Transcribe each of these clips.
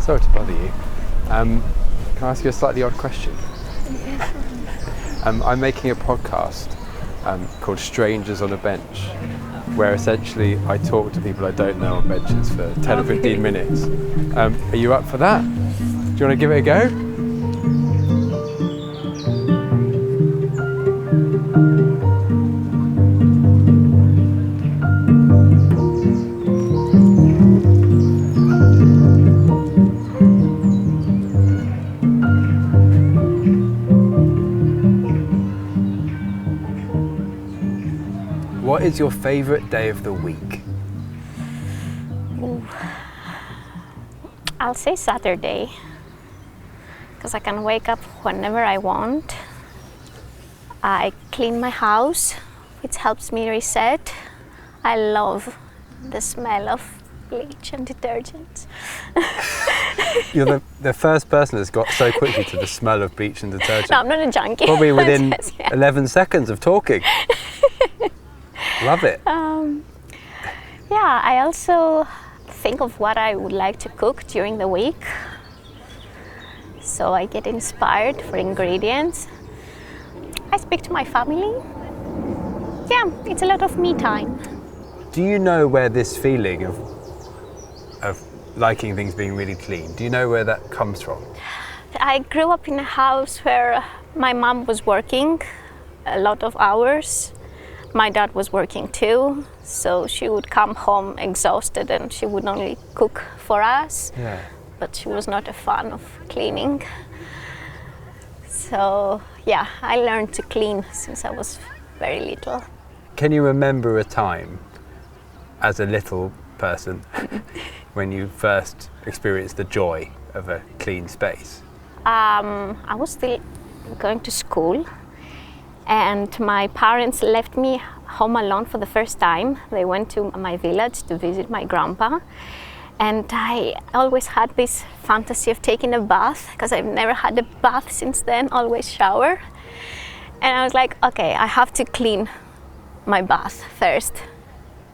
Sorry to bother you. Can I ask you a slightly odd question? I'm making a podcast called Strangers on a Bench, where essentially I talk to people I don't know on benches for 10 or 15 minutes. Are you up for that? Do you want to give it a go? What is your favourite day of the week? Ooh. I'll say Saturday, because I can wake up whenever I want. I clean my house, which helps me reset. I love the smell of bleach and detergents. You're the first person that's got so quickly to the smell of bleach and detergent. No, I'm not a junkie. Probably within 11 seconds of talking. Love it. Yeah, I also think of what I would like to cook during the week. So I get inspired for ingredients. I speak to my family. Yeah, it's a lot of me time. Do you know where this feeling of liking things being really clean, do you know where that comes from? I grew up in a house where my mom was working a lot of hours. My dad was working too, so she would come home exhausted and she would only cook for us. Yeah. But she was not a fan of cleaning. So yeah, I learned to clean since I was very little. Can you remember a time as a little person when you first experienced the joy of a clean space? I was still going to school, and my parents left me home alone for the first time. They went to my village to visit my grandpa, and I always had this fantasy of taking a bath, because I've never had a bath since then, always shower. And I was like, okay, I have to clean my bath first.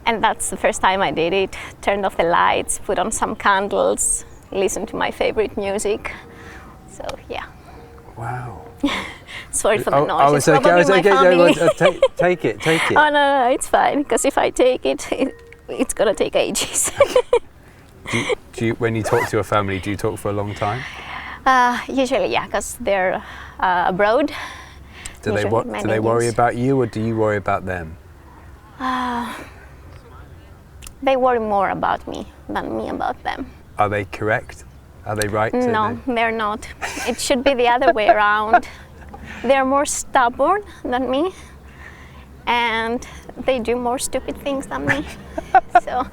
And that's the first time I did it. Turned off the lights, put on some candles, listened to my favorite music. So yeah. Wow. Sorry for the noise. I was okay. Take it. Oh no, it's fine. Because if I take it, it's gonna take ages. do you, when you talk to your family, do you talk for a long time? Usually, yeah, because they're abroad. Do they worry about you, or do you worry about them? They worry more about me than me about them. Are they correct? Are they right? No, they're not. It should be the other way around. They're more stubborn than me, and they do more stupid things than me. So.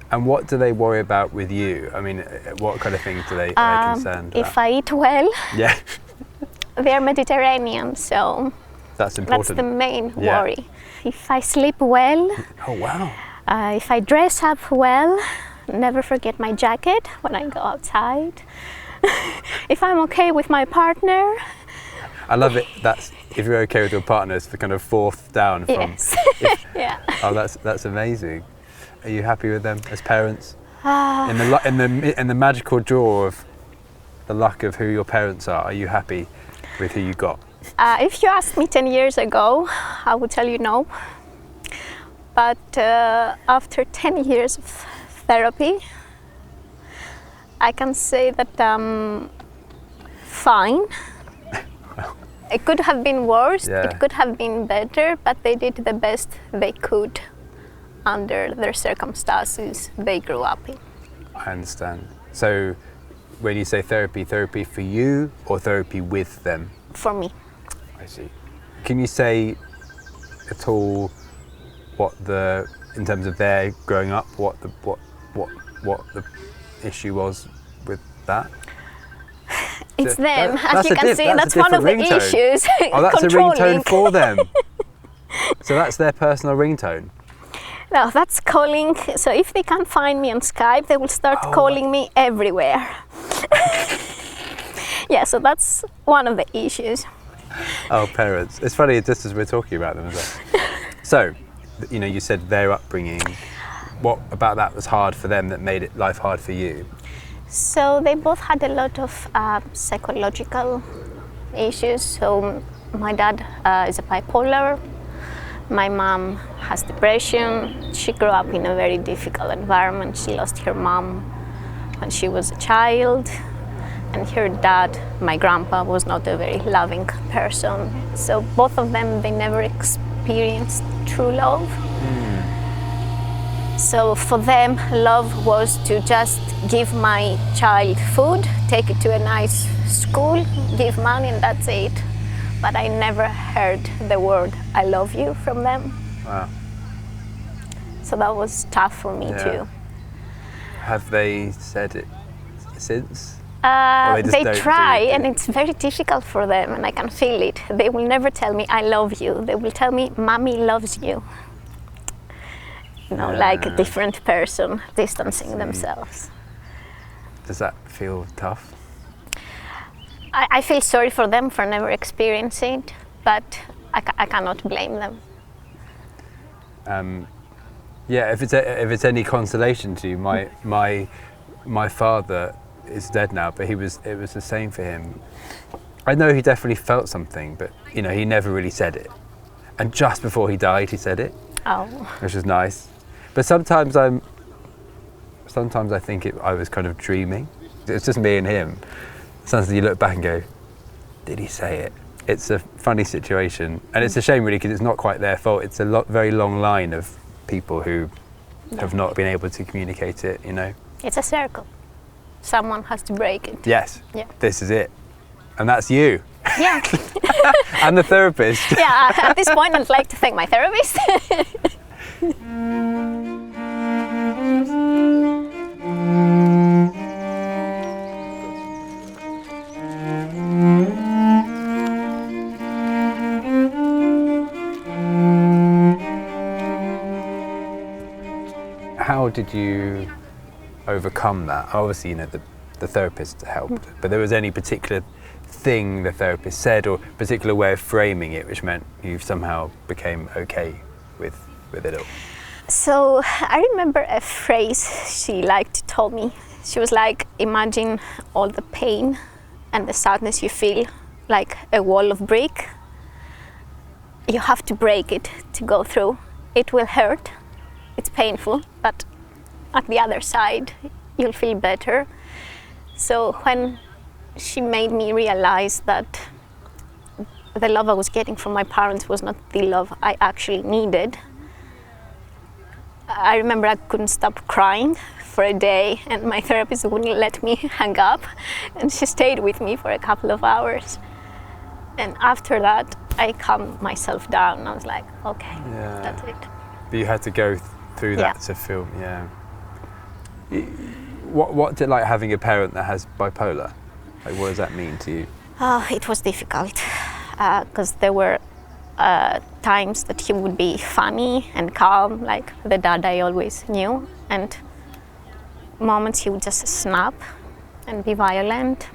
And what do they worry about with you? I mean, what kind of things are they concerned about? If I eat well, yeah. They're Mediterranean, so that's important. That's the main worry. If I sleep well, oh wow. If I dress up well, never forget my jacket when I go outside. If I'm okay with my partner. I love it. That's if you're okay with your partner, it's the kind of fourth down from. Yes. Yeah. Oh, that's amazing. Are you happy with them as parents? In the magical drawer of the luck of who your parents are you happy with who you got? If you asked me 10 years ago, I would tell you no. But after 10 years of therapy, I can say that I'm fine. It could have been worse, it could have been better, but they did the best they could under their circumstances they grew up in. I understand. So when you say therapy for you or therapy with them? For me. I see. Can you say at all what in terms of their growing up, what the issue was with that? It's them, as you can see, that's one of the issues. Oh, that's a ringtone for them. So that's their personal ringtone? No, that's calling. So if they can't find me on Skype, they will start calling me everywhere. Yeah, so that's one of the issues. Oh, parents. It's funny, just as we're talking about them as well. So, you know, you said their upbringing, what about that was hard for them that made life hard for you? So they both had a lot of psychological issues. So my dad is a bipolar. My mom has depression. She grew up in a very difficult environment. She lost her mom when she was a child. And her dad, my grandpa, was not a very loving person. So both of them, they never experienced true love. So for them, love was to just give my child food, take it to a nice school, give money, and that's it. But I never heard the word "I love you" from them. Wow. So that was tough for me too. Have they said it since? They They try, and it's very difficult for them, and I can feel it. They will never tell me "I love you." They will tell me "Mommy loves you." Like a different person distancing themselves. Does that feel tough? I feel sorry for them for never experiencing it, but I cannot blame them. If it's any consolation to you, my father is dead now, but it was the same for him. I know he definitely felt something, but he never really said it. And just before he died, he said it. Oh. Which was nice. But sometimes I think I was kind of dreaming. It's just me and him. Sometimes you look back and go, did he say it? It's a funny situation, and it's a shame really because it's not quite their fault. It's a very long line of people who have not been able to communicate it. It's a circle. Someone has to break it. Yes. Yeah. This is it, and that's you. Yeah. And the therapist. Yeah. At this point, I'd like to thank my therapist. How did you overcome that? Obviously, the therapist helped, but there was any particular thing the therapist said or particular way of framing it which meant you somehow became okay with it all? So I remember a phrase she liked to tell me. She was like, imagine all the pain and the sadness you feel like a wall of brick. You have to break it to go through. It will hurt, it's painful, but at the other side you'll feel better. So when she made me realize that the love I was getting from my parents was not the love I actually needed, I remember I couldn't stop crying for a day, and my therapist wouldn't let me hang up, and she stayed with me for a couple of hours. And after that, I calmed myself down. I was like, okay, that's it. But you had to go through that to feel, What's it like having a parent that has bipolar? Like, what does that mean to you? It was difficult because there were times that he would be funny and calm, like the dad I always knew, and moments he would just snap and be violent,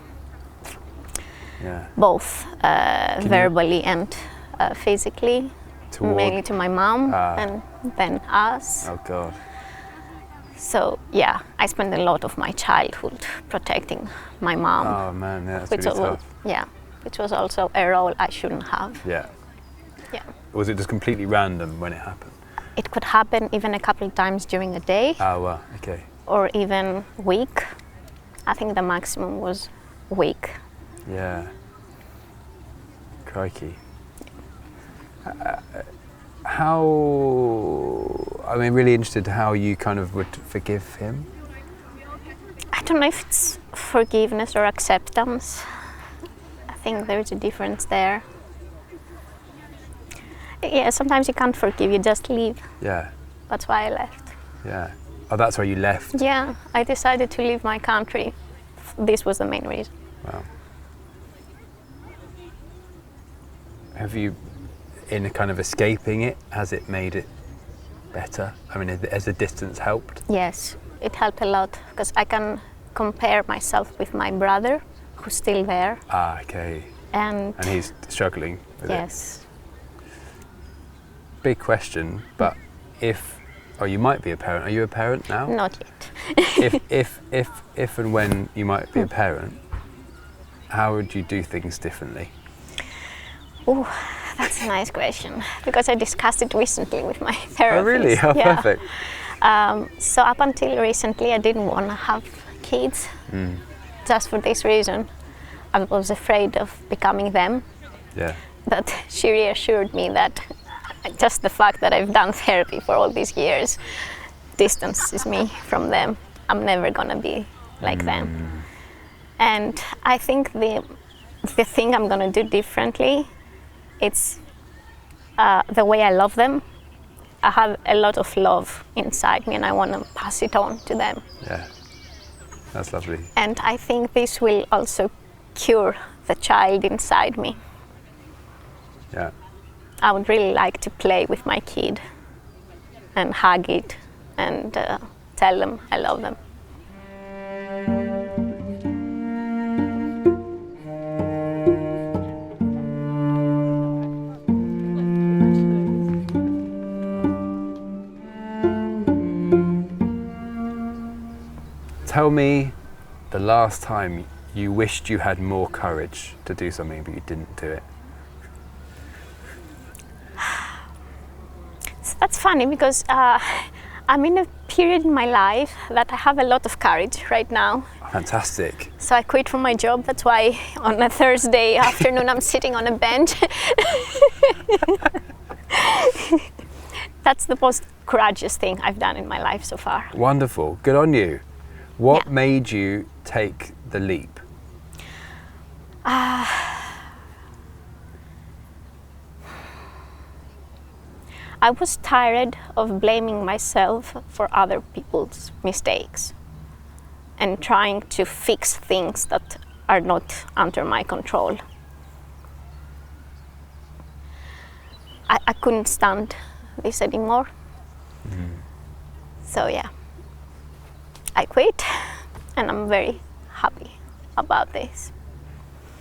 both verbally and physically, mainly to my mom and then us. Oh God. So I spent a lot of my childhood protecting my mom. Oh man, that's really tough. Which was also a role I shouldn't have. Yeah. Yeah. Was it just completely random when it happened? It could happen even a couple of times during a day. Oh wow, okay. Or even week. I think the maximum was week. Yeah. Crikey. Really interested how you kind of would forgive him. I don't know if it's forgiveness or acceptance. I think there's a difference there. Yeah, sometimes you can't forgive, you just leave. Yeah. That's why I left. Yeah. Oh, that's why you left? Yeah, I decided to leave my country. This was the main reason. Wow. Have you, in a kind of escaping it, has it made it better? Has the distance helped? Yes, it helped a lot because I can compare myself with my brother who's still there. Ah, okay. And he's struggling with it. Yes. Big question, but if Oh, you might be a parent. Are you a parent now? Not yet. if and when you might be a parent, how would you do things differently? Oh, that's a nice question, because I discussed it recently with my therapist. Oh, really? Oh, Yeah. perfect. So up until recently, I didn't want to have kids, just for this reason. I was afraid of becoming them. Yeah. But she reassured me that just the fact that I've done therapy for all these years distances me from them. I'm never gonna be like them. And I think the thing I'm gonna do differently, it's the way I love them. I have a lot of love inside me and I want to pass it on to them. Yeah. That's lovely. And I think this will also cure the child inside me. Yeah. I would really like to play with my kid and hug it and tell them I love them. Tell me the last time you wished you had more courage to do something but you didn't do it. So that's funny because I'm in a period in my life that I have a lot of courage right now. Fantastic. So I quit from my job. That's why on a Thursday afternoon I'm sitting on a bench. That's the most courageous thing I've done in my life so far. Wonderful. Good on you. What Yeah. made you take the leap? I was tired of blaming myself for other people's mistakes and trying to fix things that are not under my control. I couldn't stand this anymore. So yeah, I quit and I'm very happy about this.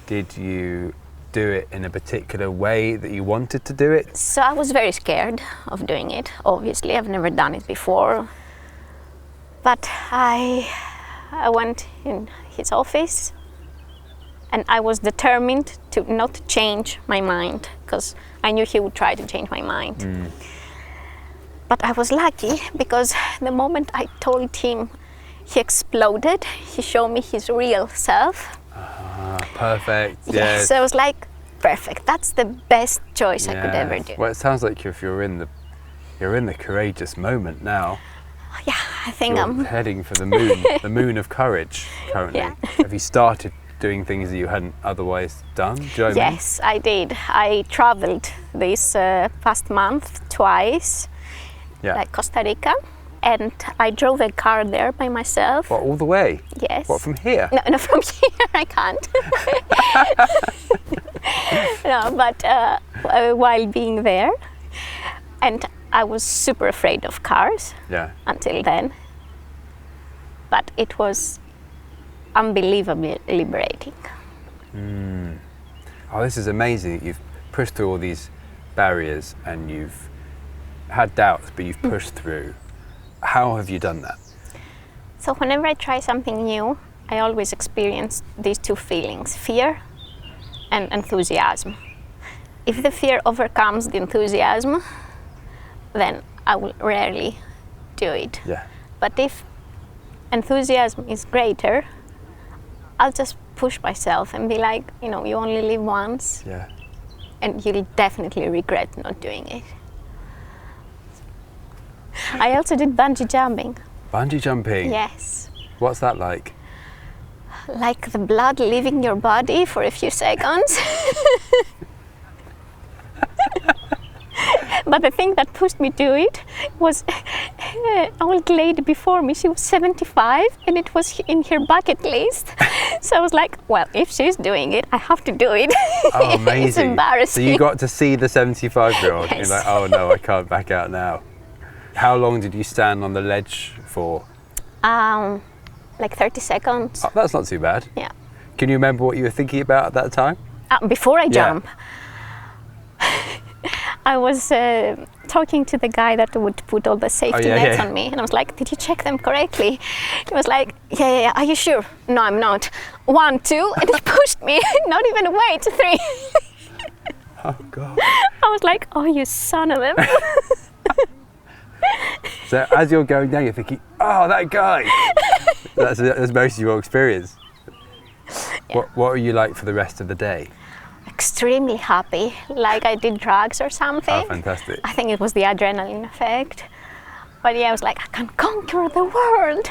Did you do it in a particular way that you wanted to do it? So I was very scared of doing it. Obviously, I've never done it before. But I went in his office and I was determined to not change my mind because I knew he would try to change my mind. But I was lucky because the moment I told him, he exploded. He showed me his real self. Perfect. Yes. Yes. So I was like, perfect. That's the best choice I could ever do. Well, it sounds like if you're in the courageous moment now. Yeah, I think You're I'm. heading for the moon, the moon of courage currently. Yeah. Have you started doing things that you hadn't otherwise done? Do you know what I mean? Yes, I did. I traveled this past month twice, Yeah. like Costa Rica, and I drove a car there by myself. What, all the way? Yes. What, from here? No, from here I can't. No, but while being there, and I was super afraid of cars Yeah. until then, but it was unbelievably liberating. Oh, this is amazing that you've pushed through all these barriers and you've had doubts, but you've pushed through. How have you done that? So whenever I try something new, I always experience these two feelings, fear and enthusiasm. If the fear overcomes the enthusiasm, then I will rarely do it. Yeah. But if enthusiasm is greater, I'll just push myself and be like, you only live once Yeah. and you'll definitely regret not doing it. I also did bungee jumping. Bungee jumping. Yes. What's that like? Like the blood leaving your body for a few seconds. But the thing that pushed me to it was an old lady before me. She was 75 and it was in her bucket list. So I was like, well, if she's doing it, I have to do it. Oh, amazing. It's embarrassing. So you got to see the 75-year-old. Yes. You're like, oh no, I can't back out now. How long did you stand on the ledge for? Like 30 seconds. Oh, that's not too bad. Yeah. Can you remember what you were thinking about at that time? Before I Yeah. jump, I was talking to the guy that would put all the safety nets on me, and I was like, "Did you check them correctly?" He was like, "Yeah. Are you sure?" "No, I'm not." 1, 2, and he pushed me. Not even wait, 3. Oh God. I was like, "Oh, you son of a." So as you're going down, you're thinking, "Oh, that guy." That's most of your experience. Yeah. What are you like for the rest of the day? Extremely happy, like I did drugs or something. Oh, fantastic. I think it was the adrenaline effect. But yeah, I was like, I can conquer the world.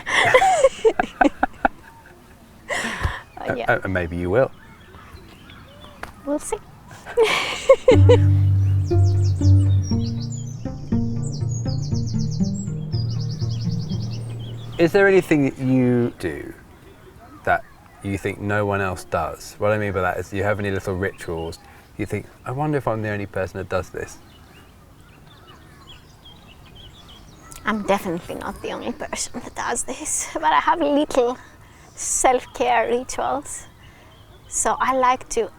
Yeah. And maybe you will. We'll see. Is there anything that you do that you think no one else does? What I mean by that is, do you have any little rituals? You think, I wonder if I'm the only person that does this? I'm definitely not the only person that does this, but I have little self-care rituals. So I like to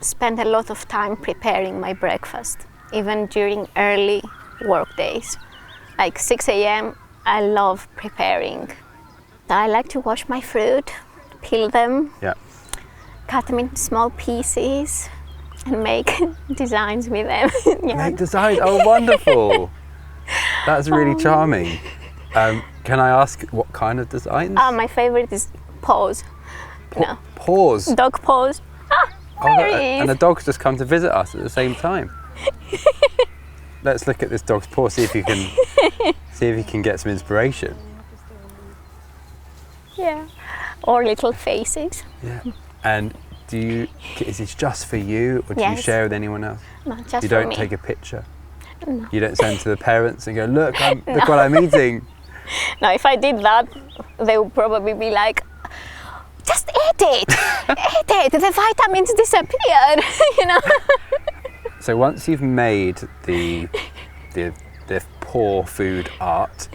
spend a lot of time preparing my breakfast, even during early work days. Like 6 a.m., I love preparing. I like to wash my fruit, peel them, cut them into small pieces, and make designs with them. Make designs? Oh, wonderful! That's really charming. Can I ask what kind of designs? My favorite is paws. Paws? Dog paws. And the dog's just come to visit us at the same time. Let's look at this dog's paw, see if you can get some inspiration. Yeah. Or little faces. Yeah. And is this just for you, or do you share with anyone else? No, just for me. You don't take a picture? No. You don't send to the parents and go, look what I'm eating? No, if I did that, they would probably be like, just eat it! Eat it! The vitamins disappeared, you know? So once you've made the paw food art,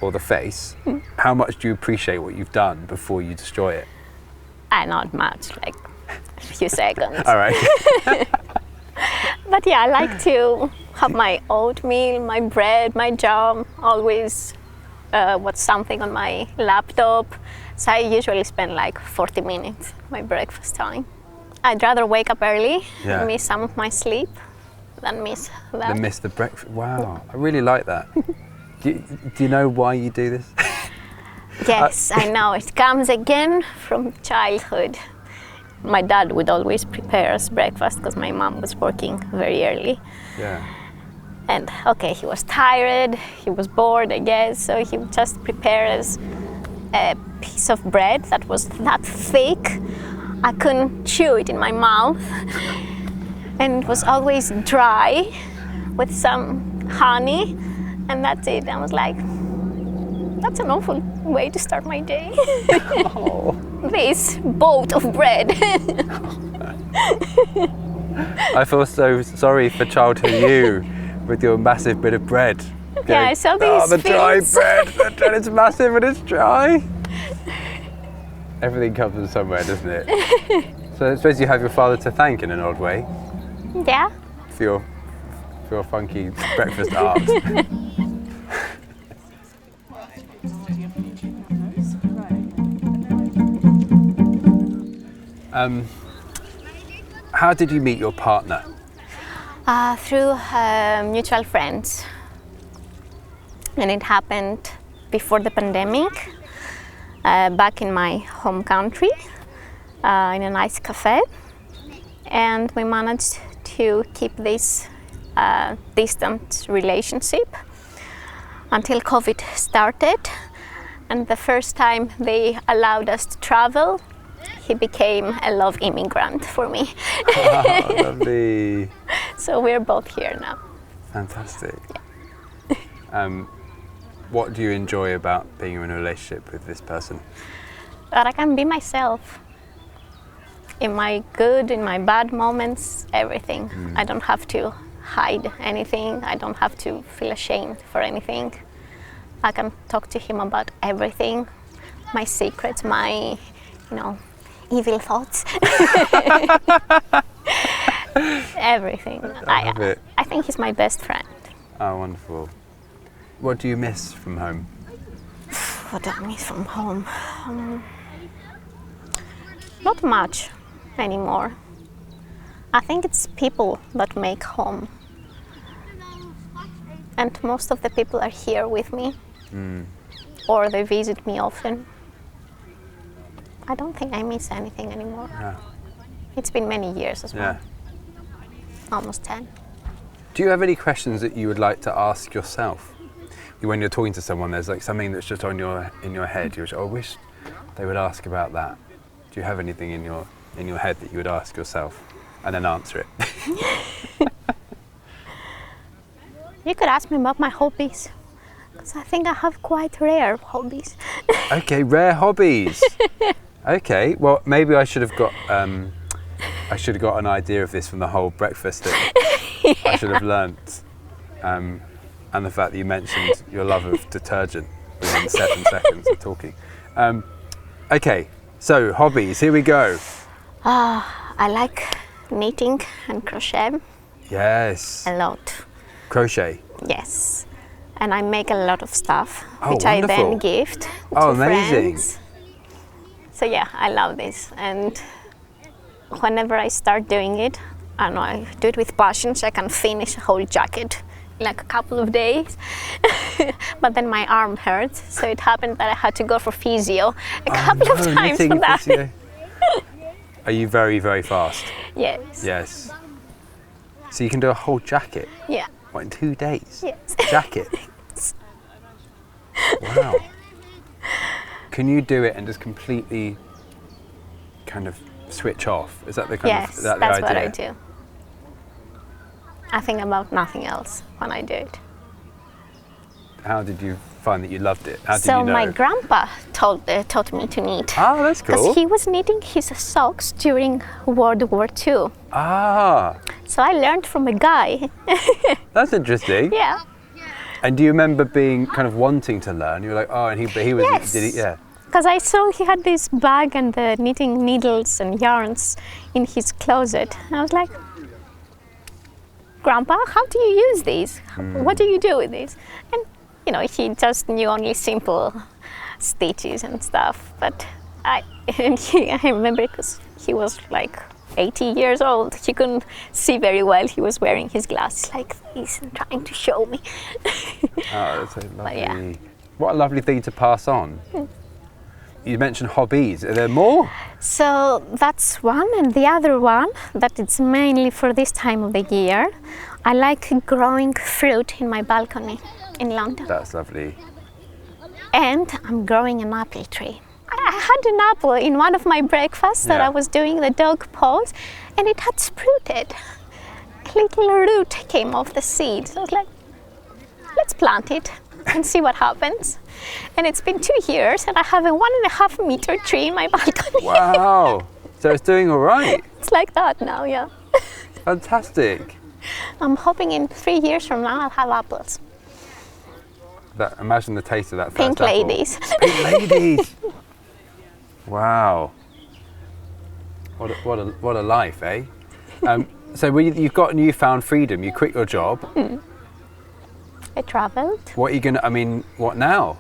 or the face, how much do you appreciate what you've done before you destroy it? Not much, like a few seconds. All right. But yeah, I like to have my oatmeal, my bread, my jam, always watch something on my laptop. So I usually spend like 40 minutes, my breakfast time. I'd rather wake up early and miss some of my sleep than miss that. Than miss the breakfast. Wow, I really like that. Do you know why you do this? Yes, I know. It comes again from childhood. My dad would always prepare us breakfast because my mom was working very early. Yeah. And okay, he was tired, he was bored, I guess, so he would just prepare us a piece of bread that was that thick. I couldn't chew it in my mouth. And it was always dry with some honey, and that's it. I was like, that's an awful way to start my day. Oh. This boat of bread. I feel so sorry for childhood you with your massive bit of bread. Yeah, I saw these the dry fields. bread, it's massive and it's dry. Everything comes from somewhere, doesn't it? So I suppose you have your father to thank in an odd way Yeah. for your funky breakfast art. How did you meet your partner? Through mutual friends. And it happened before the pandemic, back in my home country, in a nice cafe. And we managed to keep this distant relationship until COVID started. And the first time they allowed us to travel, he became a love immigrant for me. Oh, lovely. So we're both here now. Fantastic. What do you enjoy about being in a relationship with this person? That I can be myself. In my good, in my bad moments, everything. I don't have to hide anything. I don't have to feel ashamed for anything. I can talk to him about everything. My secrets, my, evil thoughts. Everything. I love it. I think he's my best friend. Oh, wonderful. What do you miss from home? What do I miss from home? Not much anymore. I think it's people that make home. And most of the people are here with me. Or they visit me often. I don't think I miss anything anymore. Yeah. It's been many years as well. Yeah. Almost 10. Do you have any questions that you would like to ask yourself? When you're talking to someone, there's like something that's just in your head. You're just, I wish they would ask about that. Do you have anything in your head that you would ask yourself and then answer it? You could ask me about my hobbies, because I think I have quite rare hobbies. Okay, rare hobbies. Okay, well maybe I should have got an idea of this from the whole breakfast thing. I should have learnt. And the fact that you mentioned your love of detergent within 7 seconds of talking. Okay, so hobbies, here we go. I like knitting and crochet Yes. a lot. Crochet. Yes. And I make a lot of stuff, Oh, which I wonderful. then gift to Oh, amazing. friends. So yeah, I love this. And whenever I start doing it, I know I do it with passion, so I can finish a whole jacket in like a couple of days. But then my arm hurts, so it happened that I had to go for physio a couple of times for that. Physio. Are you very, very fast? Yes. Yes. So you can do a whole jacket, Yeah. what, in 2 days? Yes. Jacket? Wow. Can you do it and just completely kind of switch off? Is that the kind Yes, of, is that the that's idea? what I do. I think about nothing else when I do it. How did you find that you loved it? How did So you know? my grandpa taught me to knit. Ah, that's cool. Because he was knitting his socks during World War II. Ah, So I learned from a guy. that's interesting. Yeah. And do you remember being kind of wanting to learn? You were like, oh, and he was, Yes. did he? Yeah. Because I saw he had this bag and the knitting needles and yarns in his closet. And I was like, Grandpa, how do you use these? What do you do with these? And you know, he just knew only simple stitches and stuff. But I remember because he was like 80 years old. He couldn't see very well. He was wearing his glasses like this and trying to show me. Oh, that's a lovely. yeah. What a lovely thing to pass on. You mentioned hobbies. Are there more? So that's one, and the other one that it's mainly for this time of the year. I like growing fruit in my balcony in London. That's lovely. And I'm growing an apple tree. I had an apple in one of my breakfasts that Yeah. I was doing the dog pose, and it had sprouted. A little root came off the seed. So I was like, let's plant it and see what happens. And it's been 2 years, and I have a 1.5 meter tree in my balcony. Wow. So it's doing all right. It's like that now, yeah. Fantastic. I'm hoping in 3 years from now I'll have apples. Imagine the taste of that first Pink apple. ladies. Pink ladies. Wow. What a life, eh? So you've got newfound freedom. You quit your job. I traveled. What are you gonna? I mean, what now?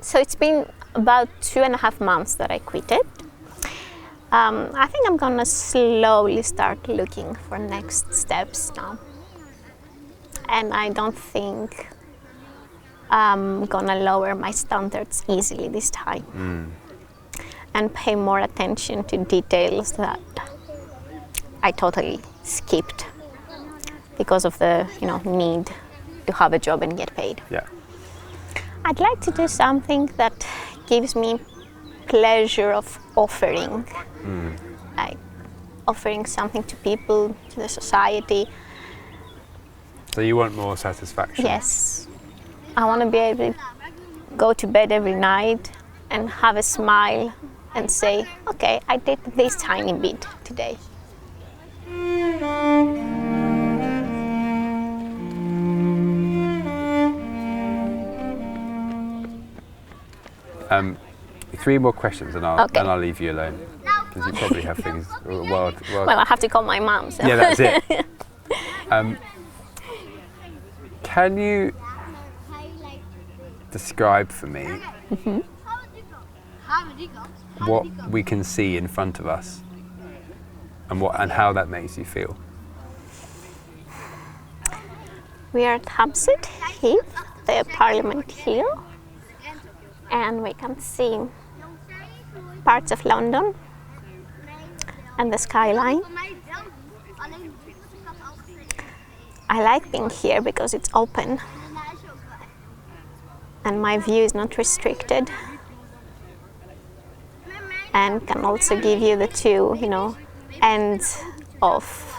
So it's been about 2.5 months that I quit it. I think I'm gonna slowly start looking for next steps now. And I don't think I'm gonna lower my standards easily this time. And pay more attention to details that I totally skipped because of the need to have a job and get paid. Yeah. I'd like to do something that gives me pleasure of offering, like offering something to people, to the society. So you want more satisfaction? Yes, I want to be able to go to bed every night and have a smile and say, okay, I did this tiny bit today. Three more questions and Okay. I'll leave you alone. because you probably have things wild. Well, I have to call my mom. So. Yeah, that's it. Can you describe for me what we can see in front of us and how that makes you feel? We are at Hampstead Heath, the Parliament Hill, and we can see parts of London and the skyline. I like being here because it's open and my view is not restricted, and can also give you the two, ends of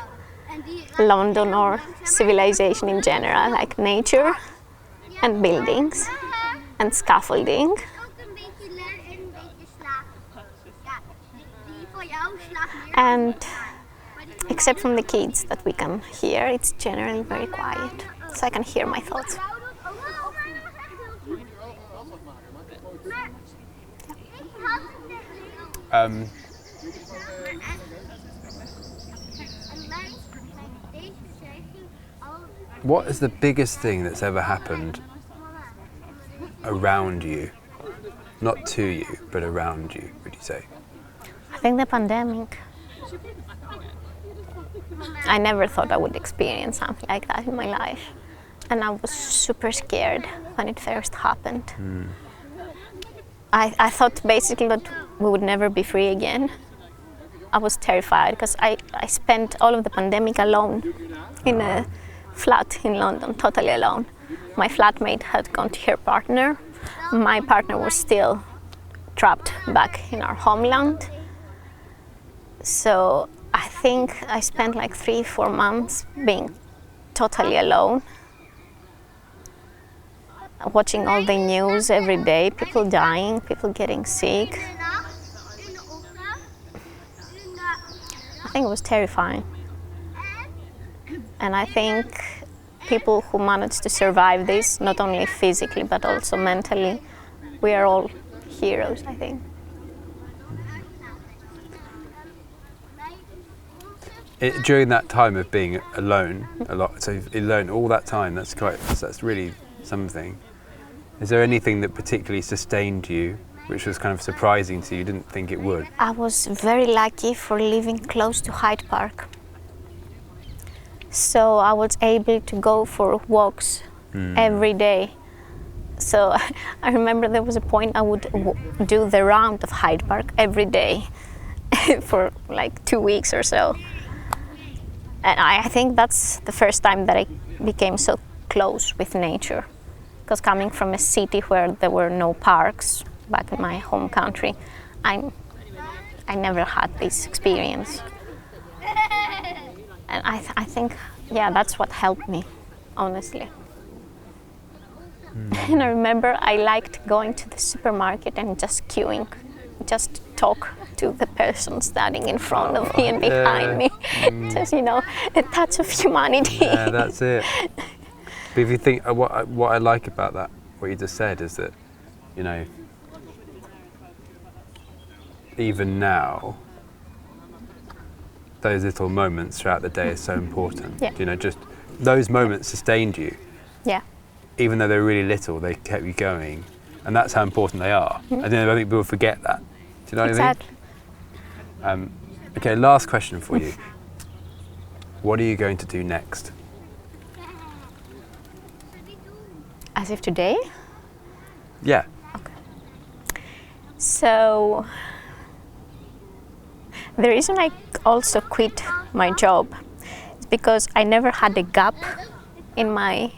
London or civilization in general, like nature and buildings and scaffolding. And except from the kids that we can hear, it's generally very quiet, so I can hear my thoughts. What is the biggest thing that's ever happened around you? Not to you, but around you, would you say? I think the pandemic. I never thought I would experience something like that in my life. And I was super scared when it first happened. I thought basically that we would never be free again. I was terrified because I spent all of the pandemic alone in a flat in London, totally alone. My flatmate had gone to her partner. My partner was still trapped back in our homeland. So I think I spent like 3-4 months being totally alone, watching all the news every day, people dying, people getting sick. I think it was terrifying. And I think people who managed to survive this, not only physically but also mentally, we are all heroes, I think. During that time of being alone a lot, so alone all that time, that's really something. Is there anything that particularly sustained you, which was kind of surprising to you, didn't think it would? I was very lucky for living close to Hyde Park. So I was able to go for walks every day. So I remember there was a point I would do the round of Hyde Park every day for like 2 weeks or so. And I think that's the first time that I became so close with nature. Because coming from a city where there were no parks back in my home country, I never had this experience. And I think, that's what helped me, honestly. And I remember I liked going to the supermarket and just queuing, just talk to the person standing in front of me and behind me. Just, a touch of humanity. Yeah, that's it. But if you think, what I like about that, what you just said, is that, even now, those little moments throughout the day are so important. Yeah. Just those moments sustained you. Yeah. Even though they're really little, they kept you going. And that's how important they are. And then I think people forget that. Do you know what Exactly. I mean? Okay, last question for you. What are you going to do next? As of today? Yeah. Okay. So, the reason I also quit my job is because I never had a gap in my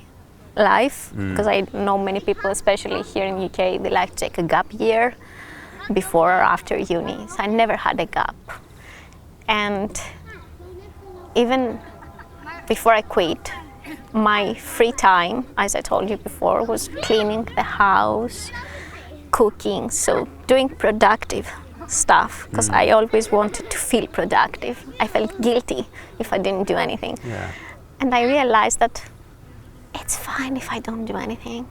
life. Because I know many people, especially here in UK, they like to take a gap year before or after uni. So I never had a gap. And even before I quit, my free time, as I told you before, was cleaning the house, cooking, so doing productive stuff, because I always wanted to feel productive. I felt guilty if I didn't do anything. Yeah. And I realized that it's fine if I don't do anything.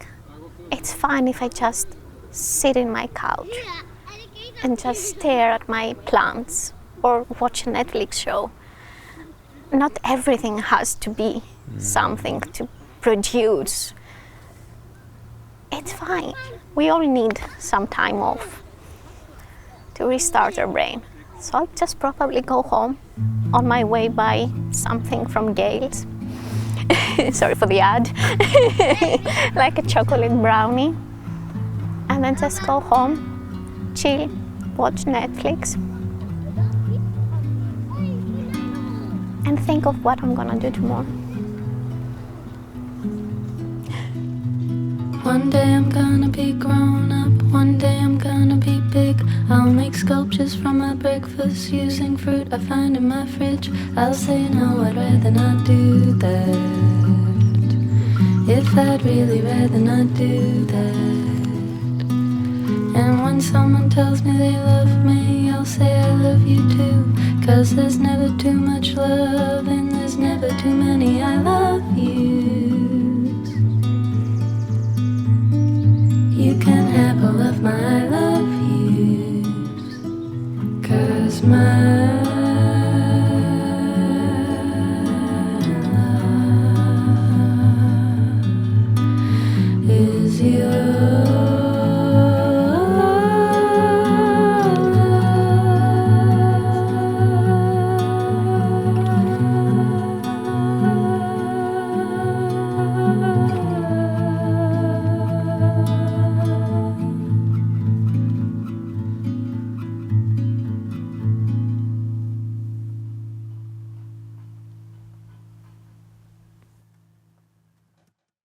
It's fine if I just sit in my couch. and just stare at my plants or watch a Netflix show. Not everything has to be something to produce. It's fine. We all need some time off to restart our brain. So I'll just probably go home. On my way, buy something from Gales. Sorry for the ad. Like a chocolate brownie. And then just go home, chill, watch Netflix, and think of what I'm gonna do tomorrow. One day I'm gonna be grown up, one day I'm gonna be big. I'll make sculptures from my breakfast using fruit I find in my fridge. I'll say no, I'd rather not do that. If I'd really rather not do that. And when someone tells me they love me, I'll say I love you too. 'Cause there's never too much love and there's never too many I love.